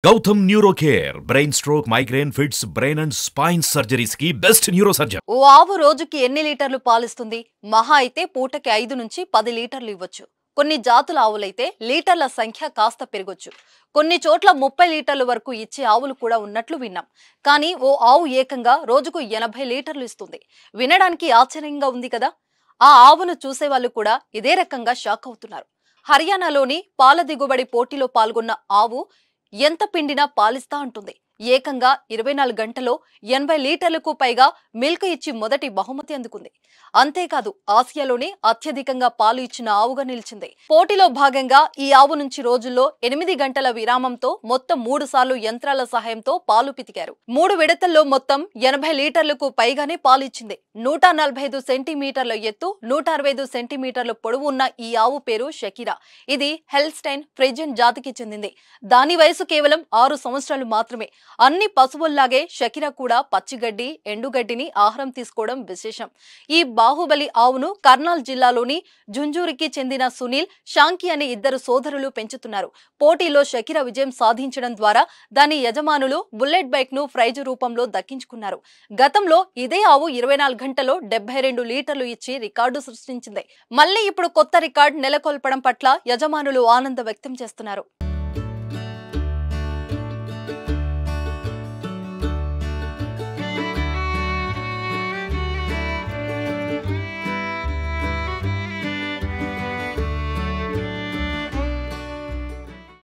Gautam NeuroCare, brain stroke, migraine, fits, brain and spine surgeries की best neurosurgeon. ఓ ఆవు రోజుకి ఎన్ని లీటర్లు పాలిస్తుంది? మహా అయితే పూటకి 5 నుంచి 10 లీటర్లు ఇవ్వచ్చు. కొన్ని జాతుల ఆవులైతే లీటర్ల సంఖ్య కాస్త పెరగొచ్చు. కొన్ని చోట్ల 30 లీటర్ల వరకు ఇచ్చే ఆవులు కూడా ఉన్నట్లు విన్నాం. కానీ ఓ ఆవు ఏకంగా రోజుకు 80 లీటర్లు ఇస్తుంది. వినడానికి ఆశ్చర్యంగా ఉంది కదా? ఆ ఆవును చూసేవాళ్ళు కూడా ఇదే రకంగా షాక్ అవుతున్నారు. హర్యానాలోని పాల దిగుబడి పోటీలో పాల్గొన్న ఆవు ఎంత పిండినా పాలిస్తా అంటుంది. ఏకంగా 24 గంటల్లో 80 లీటర్లకు పైగా మిల్క్ ఇచ్చి మొదటి బహుమతి అందుకుంది. అంతేకాదు ఆసియాలోనే అత్యధికంగా పాలు ఇచ్చిన ఆవుగా నిలిచింది. పోటీలో భాగంగా ఈ ఆవు నుంచి రోజుల్లో 8 గంటల విరామంతో మొత్తం 3 సార్లు యంత్రాల సహాయంతో పాలు పితికారు. 3 విడతల్లో మొత్తం 80 లీటర్లకు పైగానే పాలు ఇచ్చింది. 145 సెంటీమీటర్ల ఎత్తు, 165 సెంటీమీటర్ల పొడవు ఉన్న ఈ ఆవు పేరు షకీరా. ఇది హెల్స్టైన్ ఫ్రిజియన్ జాతికి చెందింది. దాని వయసు కేవలం 6 సంవత్సరాలు మాత్రమే. అన్ని పశువుల్లాగే షకీరా కూడా పచ్చిగడ్డి, ఎండుగడ్డిని ఆహారం తీసుకోవడం విశేషం. ఈ బాహుబలి ఆవును కర్నాల్ జిల్లాలోని జుంజూరికి చెందిన సునీల్, షాంకి అనే ఇద్దరు సోదరులు పెంచుతున్నారు. పోటీలో షకీరా విజయం సాధించడం ద్వారా దాని యజమానులు బుల్లెట్ బైక్ ను ప్రైజు రూపంలో దక్కించుకున్నారు. గతంలో ఇదే ఆవు 24 గంటల్లో 72 లీటర్లు ఇచ్చి రికార్డు సృష్టించింది. మళ్ళీ ఇప్పుడు కొత్త రికార్డు నెలకొల్పడం పట్ల యజమానులు ఆనందం వ్యక్తం చేస్తున్నారు.